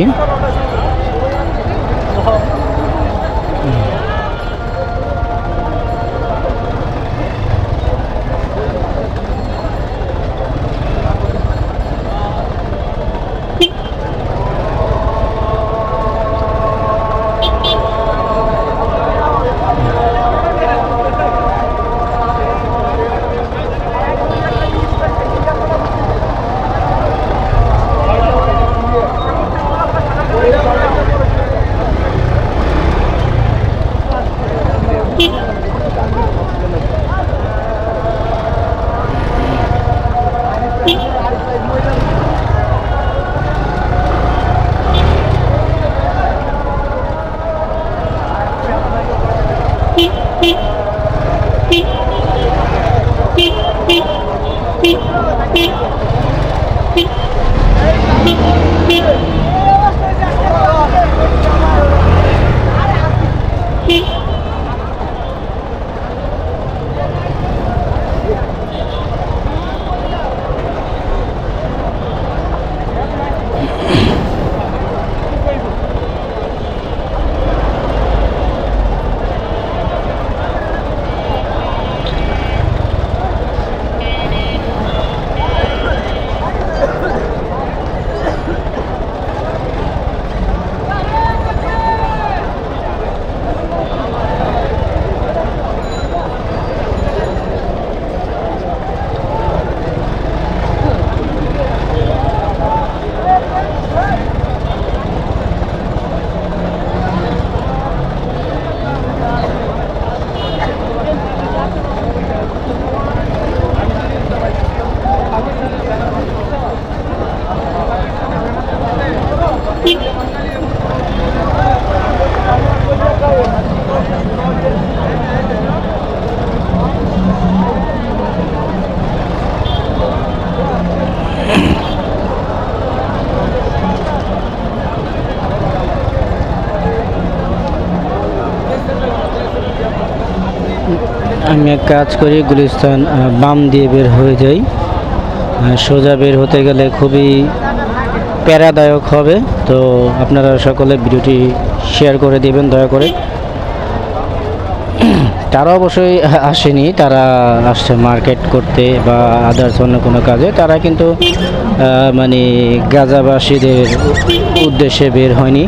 আমি এক কাজ করি, গুলিস্তান বাম দিয়ে বের হয়ে যাই। সোজা বের হতে গেলে খুবই প্যারাদায়ক হবে, তো আপনারা সকলে ভিডিওটি শেয়ার করে দিবেন দয়া করে। তারা অবশ্যই আসেনি, তারা আসছে মার্কেট করতে বা আদার্স অন্য কোনো কাজে। তারা কিন্তু মানে গাজাবাসীদের উদ্দেশ্যে বের হয়নি।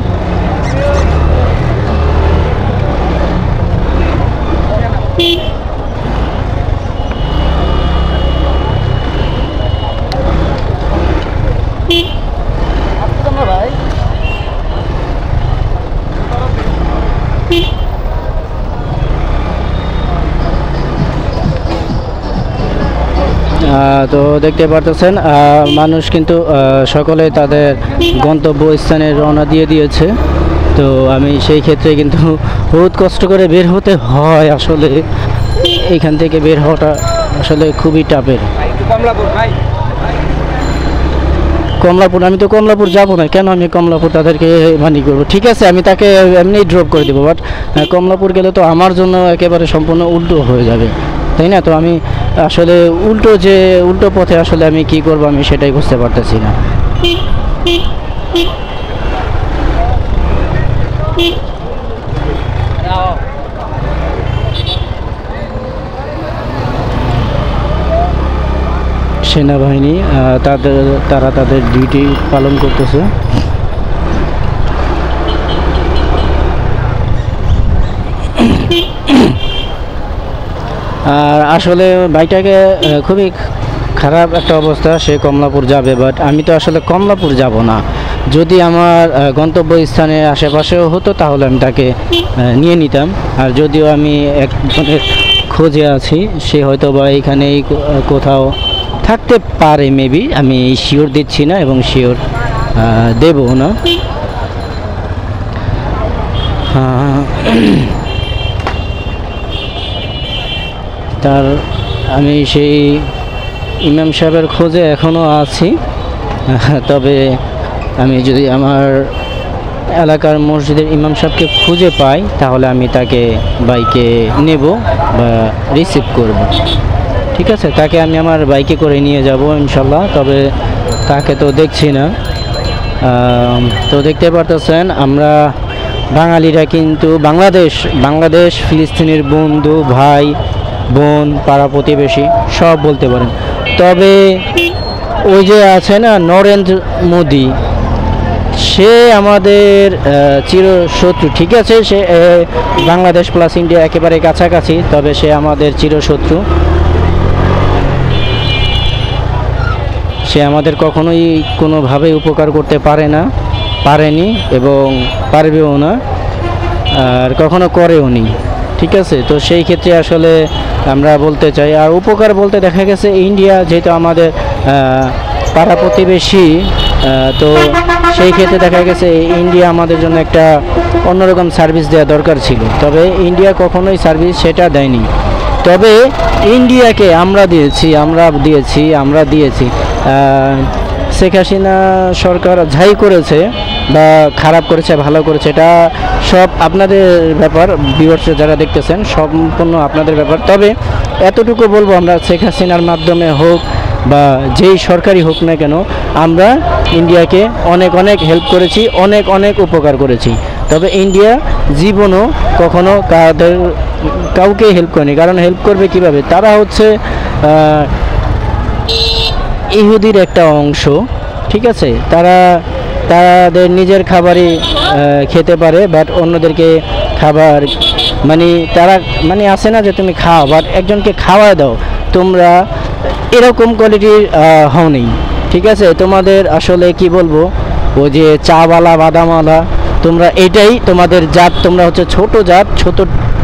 তো দেখতে পারতেছেন মানুষ কিন্তু সকলে তাদের গন্তব্যস্থানে রওনা দিয়ে দিয়েছে। তো আমি সেই ক্ষেত্রে কিন্তু বহুত কষ্ট করে বের হতে হয়। আসলে এখান থেকে বের হওয়াটা আসলে খুবই টাফের। কমলাপুর, আমি তো কমলাপুর যাব না। কেন আমি কমলাপুর তাদেরকে মানি করবো? ঠিক আছে, আমি তাকে এমনি ড্রপ করে দেবো, বাট কমলাপুর গেলে তো আমার জন্য একেবারে সম্পূর্ণ উল্টো হয়ে যাবে, তাই না? তো আমি আসলে উল্টো পথে আসলে আমি কি করব আমি সেটাই বুঝতে পারতেছি না। সেনাবাহিনী তারা তাদের ডিউটি পালন করতেছে। আর আসলে বাইকটাকে খুবই খারাপ একটা অবস্থা, সে কমলাপুর যাবে, বাট আমি তো আসলে কমলাপুর যাব না। যদি আমার গন্তব্যস্থানের আশেপাশেও হতো তাহলে আমি তাকে নিয়ে নিতাম। আর যদিও আমি একজনের খোঁজে আছি, সে হয়তো বা এইখানেই কোথাও থাকতে পারে, মেবি, আমি শিওর দিচ্ছি না এবং শিওর দেবো না। তার আমি সেই ইমাম সাহেবের খোঁজে এখনও আছি। তবে আমি যদি আমার এলাকার মসজিদের ইমাম সাহেবকে খুঁজে পাই তাহলে আমি তাকে বাইকে নেব বা রিসিভ করব। ঠিক আছে, তাকে আমি আমার বাইকে করে নিয়ে যাব ইনশাল্লাহ। তবে তাকে তো দেখছি না। তো দেখতে পারতেছেন আমরা বাঙালিরা কিন্তু বাংলাদেশ ফিলিস্তিনের বন্ধু, ভাই, বোন, পাড়া প্রতিবেশী সব বলতে পারেন। তবে ওই যে আছে না নরেন্দ্র মোদি, সে আমাদের চিরশত্রু। ঠিক আছে, সে বাংলাদেশ প্লাস ইন্ডিয়া একেবারে কাছাকাছি, তবে সে আমাদের চিরশত্রু। সে আমাদের কখনোই কোনোভাবেই উপকার করতে পারেনি এবং পারবেও না, আর কখনো করেও নি। ঠিক আছে, তো সেই ক্ষেত্রে আসলে আমরা বলতে চাই। আর উপকার বলতে দেখা গেছে ইন্ডিয়া যেহেতু আমাদের পাড়া প্রতিবেশী, তো সেই ক্ষেত্রে দেখা গেছে ইন্ডিয়া আমাদের জন্য একটা অন্যরকম সার্ভিস দেওয়া দরকার ছিল, তবে ইন্ডিয়া কখনোই সার্ভিস সেটা দেয়নি। তবে ইন্ডিয়াকে আমরা দিয়েছি শেখ হাসিনা সরকার যাই করেছে বা খারাপ করেছে ভালো করেছে এটা সব আপনাদের ব্যাপার, ভিউয়ার্স যারা দেখতেছেন সম্পূর্ণ আপনাদের ব্যাপার। তবে এতটুকু বলবো, আমরা শেখ হাসিনার মাধ্যমে হোক বা যেই সরকারি হোক না কেন, আমরা ইন্ডিয়াকে অনেক অনেক হেল্প করেছি, অনেক অনেক উপকার করেছি। তবে ইন্ডিয়া জীবনও কখনো কাউকে হেল্প করেনি, কারণ হেল্প করবে কিভাবে? তারা হচ্ছে ইহুদির একটা অংশ, ঠিক আছে? তাদের নিজের খাবারই খেতে পারে, বাট অন্যদেরকে খাবার তারা আসে না যে তুমি খাও, বাট একজনকে খাওয়া দাও, তোমরা এরকম কোয়ালিটির হওনি, ঠিক আছে? তোমাদের আসলে কি বলবো, ও যে চাওয়ালা বাদামওয়ালা, তোমরা এটাই তোমাদের জাত, তোমরা হচ্ছে ছোট জাত, ছোট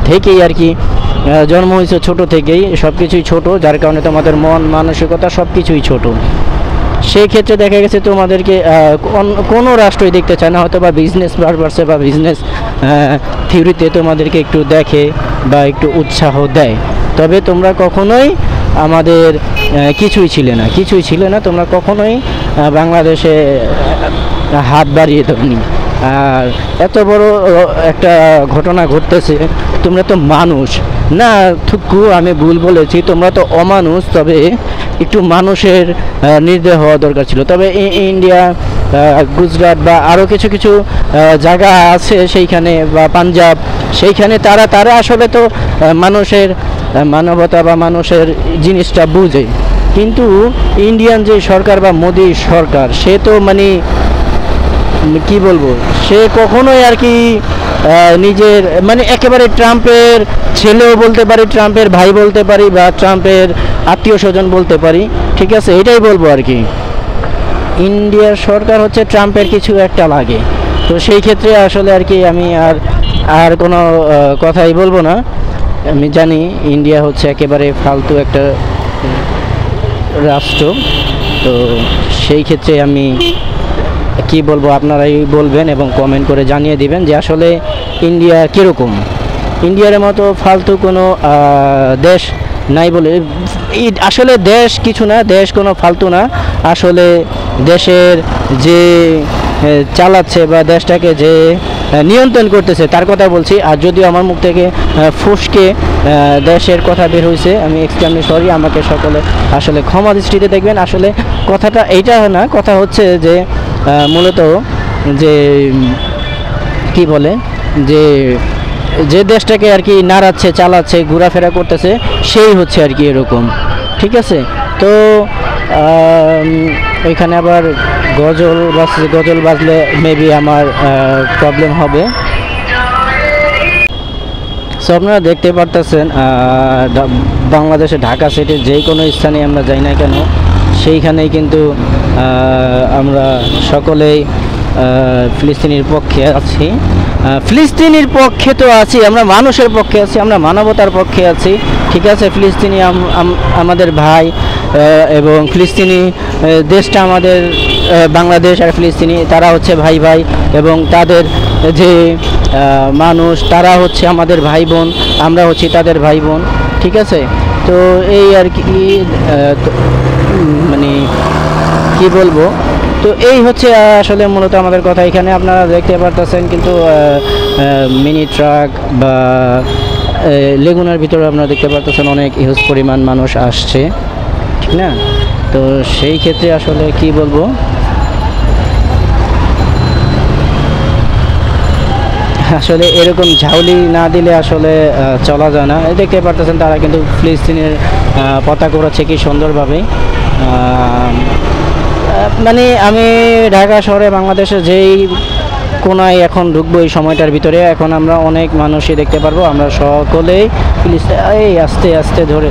থেকেই আর কি জন্ম হয়েছে, ছোট থেকেই সব কিছুই ছোটো, যার কারণে তোমাদের মন মানসিকতা সব কিছুই ছোটো। সেই ক্ষেত্রে দেখা গেছে তোমাদেরকে কোনো রাষ্ট্রই দেখতে চায় না, হয়তো বা বিজনেস পারপাসে বা বিজনেস থিওরিতে তোমাদেরকে একটু দেখে বা একটু উৎসাহ দেয়। তবে তোমরা কখনোই আমাদের কিছুই ছিলে না, তোমরা কখনোই বাংলাদেশে হাত বাড়িয়ে দাওনি। আর এত বড় একটা ঘটনা ঘটতেছে, তোমরা তো মানুষ না, থুকু আমি ভুল বলেছি, তোমরা তো অমানুষ। তবে একটু মানুষের নির্দয় হওয়া দরকার ছিল। তবে ইন্ডিয়া, গুজরাট বা আরও কিছু কিছু জায়গা আছে সেইখানে, বা পাঞ্জাব, সেইখানে তারা আসলে তো মানুষের মানবতা বা মানুষের জিনিসটা বুঝে। কিন্তু ইন্ডিয়ান যে সরকার বা মোদি সরকার, সে তো কি বলবো, সে কখনোই আর কি নিজের একেবারে ট্রাম্পের ছেলেও বলতে পারি, ট্রাম্পের ভাই বলতে পারি, বা ট্রাম্পের আত্মীয় স্বজন বলতে পারি, ঠিক আছে? এটাই বলবো আর কি। ইন্ডিয়ার সরকার হচ্ছে ট্রাম্পের কিছু একটা লাগে, তো সেই ক্ষেত্রে আসলে আর কি আমি আর কোনো কথাই বলবো না। আমি জানি ইন্ডিয়া হচ্ছে একেবারে ফালতু একটা রাষ্ট্র, তো সেই ক্ষেত্রে আমি কি বলবো, আপনারাই বলবেন এবং কমেন্ট করে জানিয়ে দিবেন যে আসলে ইন্ডিয়া কীরকম। ইন্ডিয়ার মতো ফালতু কোনো দেশ নাই বলে, আসলে দেশ কিছু না, দেশ কোনো ফালতু না, আসলে দেশের যে চালাচ্ছে বা দেশটাকে যে নিয়ন্ত্রণ করতেছে তার কথা বলছি। আর যদিও আমার মুখ থেকে ফুসকে দেশের কথা বের হয়েছে, আমি এক্সট্রিমলি সরি, আমাকে সকলে আসলে ক্ষমা দৃষ্টিতে দেখবেন। আসলে কথাটা এইটা না, কথা হচ্ছে যে মূলত যে কি বলে, যে দেশটাকে আর কি নাড়াচ্ছে, চালাচ্ছে, ঘোরাফেরা করতেছে, সেই হচ্ছে আর কি এরকম, ঠিক আছে? তো ওইখানে আবার গজল বাজলে মেবি আমার প্রবলেম হবে। সো আপনারা দেখতে পারতেছেন বাংলাদেশে ঢাকা সিটির যে কোনো স্থানে আমরা যাই না কেন, সেইখানেই কিন্তু আমরা সকলেই ফিলিস্তিনির পক্ষে আছি। ফিলিস্তিনির পক্ষে তো আছি, আমরা মানুষের পক্ষে আছি, আমরা মানবতার পক্ষে আছি, ঠিক আছে? ফিলিস্তিনি আমাদের ভাই, এবং ফিলিস্তিনি দেশটা আমাদের বাংলাদেশ, আর ফিলিস্তিনি তারা হচ্ছে ভাই ভাই, এবং তাদের যে মানুষ তারা হচ্ছে আমাদের ভাই বোন, আমরা হচ্ছি তাদের ভাই বোন, ঠিক আছে? তো এই আর কি কি বলবো, তো এই হচ্ছে আসলে মূলত আমাদের কথা। এখানে আপনারা দেখতে পারতেছেন কিন্তু মিনি ট্রাক বা লেগুনার ভিতরে আপনারা দেখতে পারতেছেন অনেক হিউজ পরিমাণ মানুষ আসছে, ঠিক না? তো সেই ক্ষেত্রে আসলে কি বলবো, আসলে এরকম ঝাউলি না দিলে আসলে চলা যায় না। দেখতে পারতেছেন তারা কিন্তু ফিলিস্তিনের পতাকা উড়াচ্ছে কি সুন্দরভাবে। আমি ঢাকা শহরে বাংলাদেশে যেই কোনায় এখন ঢুকবো এই সময়টার ভিতরে, এখন আমরা অনেক মানুষই দেখতে পারবো, আমরা সকলেই আস্তে আস্তে ধরে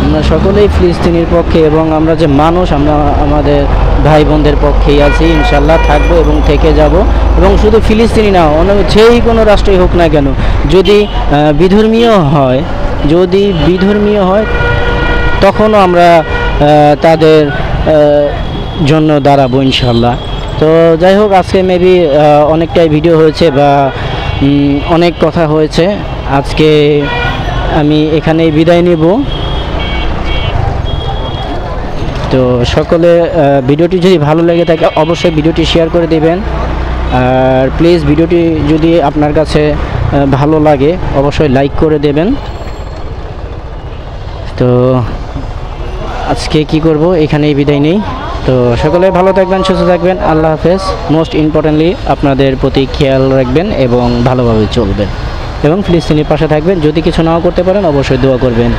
আমরা সকলেই ফিলিস্তিনির পক্ষে, এবং আমরা যে মানুষ, আমরা আমাদের ভাই বোনদের পক্ষেই আছি, ইনশাল্লাহ থাকবো এবং থেকে যাব। এবং শুধু ফিলিস্তিনি না, যেই কোনো রাষ্ট্রই হোক না কেন, যদি বিধর্মীয় হয় তখনও আমরা তাদের জন্য দাঁড়াবো ইনশাল্লাহ। তো যাই হোক, আজকে মেবি অনেকটাই ভিডিও হয়েছে বা অনেক কথা হয়েছে। আজকে আমি এখানেই বিদায় নেব। তো সকলে ভিডিওটি যদি ভালো লেগে থাকে অবশ্যই ভিডিওটি শেয়ার করে দেবেন। আর প্লিজ ভিডিওটি যদি আপনার কাছে ভালো লাগে অবশ্যই লাইক করে দেবেন। তো আজকে কি করব, এখানেই বিদায় নেই। তো সকলে ভালো থাকবেন, সুস্থ থাকবেন। আল্লাহ হাফেজ। মোস্ট ইম্পর্টেন্টলি আপনাদের প্রতি খেয়াল রাখবেন এবং ভালোভাবে চলবেন এবং ফিলিস্তিনের পাশে থাকবেন। যদি কিছু নাও করতে পারেন অবশ্যই দোয়া করবেন।